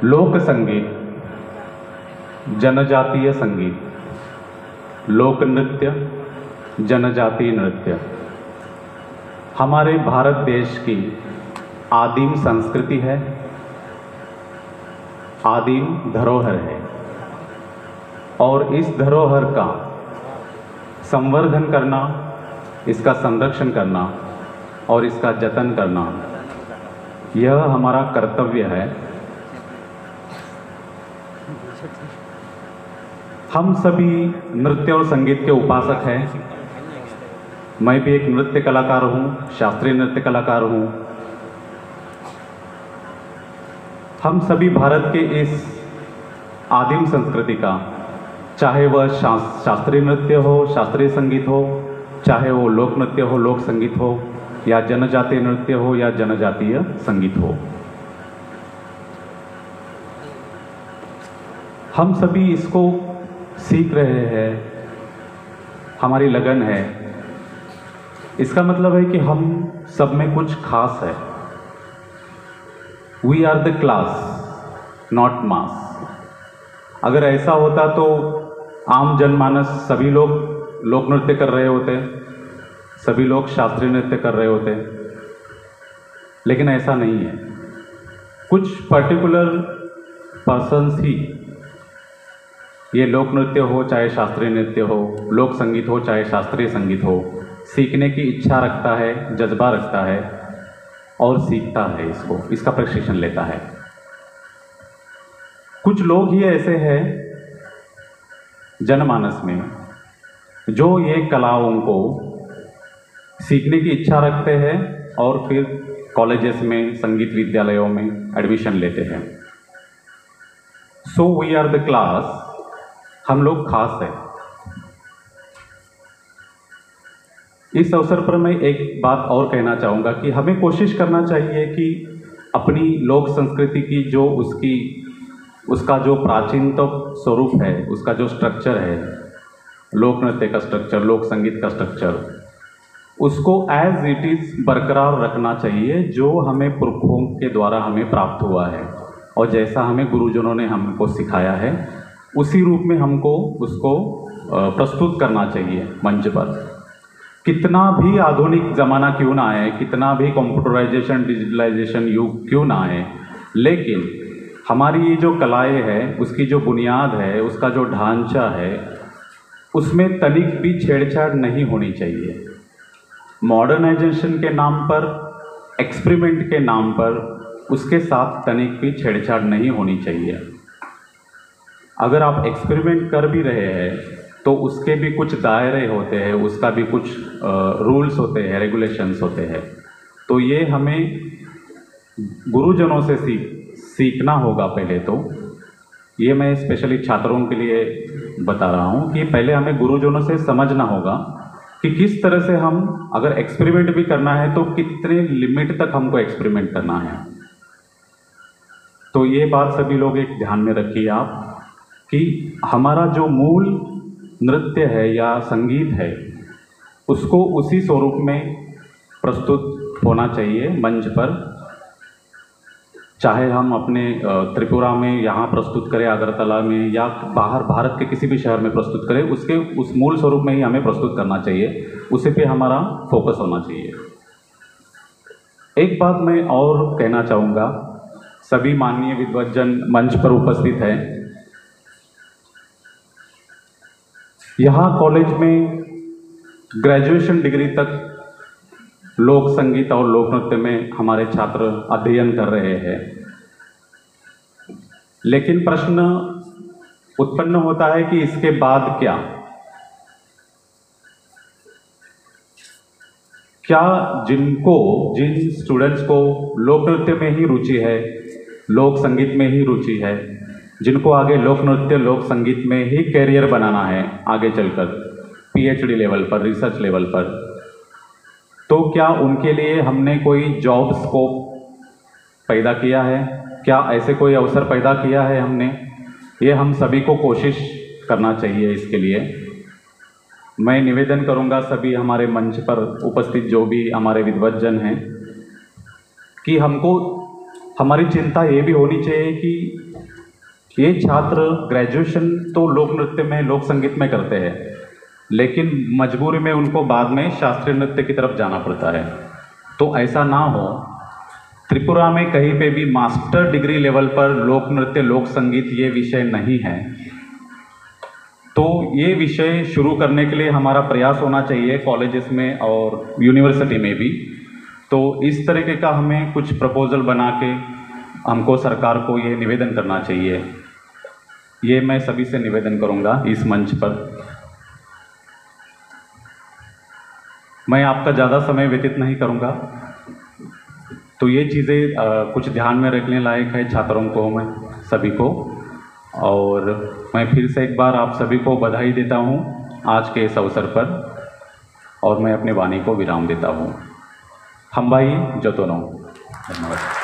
लोक संगीत, जनजातीय संगीत, लोक नृत्य, जनजातीय नृत्य हमारे भारत देश की आदिम संस्कृति है, आदिम धरोहर है और इस धरोहर का संवर्धन करना, इसका संरक्षण करना और इसका जतन करना यह हमारा कर्तव्य है। हम सभी नृत्य और संगीत के उपासक हैं। मैं भी एक नृत्य कलाकार हूँ, शास्त्रीय नृत्य कलाकार हूँ। हम सभी भारत के इस आदिम संस्कृति का, चाहे वह शास्त्रीय नृत्य हो, शास्त्रीय संगीत हो, चाहे वो लोक नृत्य हो, लोक संगीत हो, या जनजातीय नृत्य हो या जनजातीय संगीत हो, हम सभी इसको सीख रहे हैं। हमारी लगन है। इसका मतलब है कि हम सब में कुछ खास है। We are the class, not mass. अगर ऐसा होता तो आम जनमानस सभी लोग लोक नृत्य कर रहे होते, सभी लोग शास्त्रीय नृत्य कर रहे होते, लेकिन ऐसा नहीं है। कुछ पर्टिकुलर पर्सन्स ही, ये लोक नृत्य हो चाहे शास्त्रीय नृत्य हो, लोक संगीत हो चाहे शास्त्रीय संगीत हो, सीखने की इच्छा रखता है, जज्बा रखता है और सीखता है इसको, इसका प्रशिक्षण लेता है। कुछ लोग ही ऐसे हैं जनमानस में जो ये कलाओं को सीखने की इच्छा रखते हैं और फिर कॉलेजेस में, संगीत विद्यालयों में एडमिशन लेते हैं। So we are the class, हम लोग खास हैं। इस अवसर पर मैं एक बात और कहना चाहूँगा कि हमें कोशिश करना चाहिए कि अपनी लोक संस्कृति की जो उसका जो प्राचीनतम स्वरूप है, उसका जो स्ट्रक्चर है, लोक नृत्य का स्ट्रक्चर, लोक संगीत का स्ट्रक्चर, उसको एज इट इज़ बरकरार रखना चाहिए, जो हमें पुरखों के द्वारा हमें प्राप्त हुआ है और जैसा हमें गुरुजनों ने हमको सिखाया है, उसी रूप में हमको उसको प्रस्तुत करना चाहिए मंच पर। कितना भी आधुनिक ज़माना क्यों ना आए, कितना भी कंप्यूटराइजेशन, डिजिटलाइजेशन युग क्यों ना आए, लेकिन हमारी ये जो कलाएँ हैं, उसकी जो बुनियाद है, उसका जो ढांचा है, उसमें तनिक भी छेड़छाड़ नहीं होनी चाहिए। मॉडर्नाइजेशन के नाम पर, एक्सपेरिमेंट के नाम पर उसके साथ तनिक भी छेड़छाड़ नहीं होनी चाहिए। अगर आप एक्सपेरिमेंट कर भी रहे हैं तो उसके भी कुछ दायरे होते हैं, उसका भी कुछ रूल्स होते हैं, रेगुलेशंस होते हैं। तो ये हमें गुरुजनों से सीखना होगा पहले तो। ये मैं स्पेशली छात्रों के लिए बता रहा हूँ कि पहले हमें गुरुजनों से समझना होगा कि किस तरह से हम, अगर एक्सपेरिमेंट भी करना है तो कितने लिमिट तक हमको एक्सपेरिमेंट करना है। तो ये बात सभी लोग एक ध्यान में रखिए आप कि हमारा जो मूल नृत्य है या संगीत है, उसको उसी स्वरूप में प्रस्तुत होना चाहिए मंच पर। चाहे हम अपने त्रिपुरा में यहाँ प्रस्तुत करें, अगरतला में, या बाहर भारत के किसी भी शहर में प्रस्तुत करें, उसके उस मूल स्वरूप में ही हमें प्रस्तुत करना चाहिए, उसी पे हमारा फोकस होना चाहिए। एक बात मैं और कहना चाहूँगा, सभी माननीय विद्वज्जन मंच पर उपस्थित हैं। यहाँ कॉलेज में ग्रेजुएशन डिग्री तक लोक संगीत और लोक नृत्य में हमारे छात्र अध्ययन कर रहे हैं, लेकिन प्रश्न उत्पन्न होता है कि इसके बाद क्या? जिन स्टूडेंट्स को लोक नृत्य में ही रुचि है, लोक संगीत में ही रुचि है, जिनको आगे लोक नृत्य, लोक संगीत में ही कैरियर बनाना है आगे चलकर पीएचडी लेवल पर, रिसर्च लेवल पर, तो क्या उनके लिए हमने कोई जॉब स्कोप पैदा किया है? क्या ऐसे कोई अवसर पैदा किया है हमने? ये हम सभी को कोशिश करना चाहिए। इसके लिए मैं निवेदन करूंगा सभी हमारे मंच पर उपस्थित जो भी हमारे विद्वज्जन हैं कि हमको हमारी चिंता ये भी होनी चाहिए कि ये छात्र ग्रेजुएशन तो लोक नृत्य में, लोक संगीत में करते हैं, लेकिन मजबूरी में उनको बाद में शास्त्रीय नृत्य की तरफ जाना पड़ता है। तो ऐसा ना हो। त्रिपुरा में कहीं पे भी मास्टर डिग्री लेवल पर लोक नृत्य, लोक संगीत ये विषय नहीं है। तो ये विषय शुरू करने के लिए हमारा प्रयास होना चाहिए कॉलेजेस में और यूनिवर्सिटी में भी। तो इस तरीके का हमें कुछ प्रपोजल बना के हमको सरकार को ये निवेदन करना चाहिए। ये मैं सभी से निवेदन करूँगा इस मंच पर। मैं आपका ज़्यादा समय व्यतीत नहीं करूँगा। तो ये चीज़ें कुछ ध्यान में रखने लायक है छात्रों को, मैं सभी को। और मैं फिर से एक बार आप सभी को बधाई देता हूँ आज के इस अवसर पर, और मैं अपनी वाणी को विराम देता हूँ। हम्बाई जतोनो। धन्यवाद।